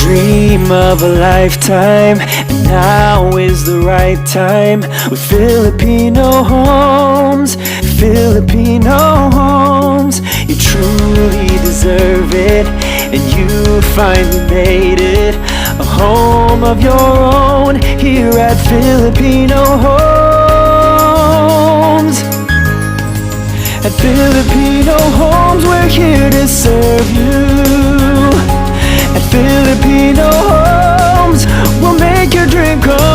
dream of a lifetime, and now is the right time. With Filipino homes, Filipino homes, you truly deserve it, and you finally made it a home of your own here at Filipino Homes. At Filipino Homes, we're here to serve you. At Filipino Homes, we'll make your dream come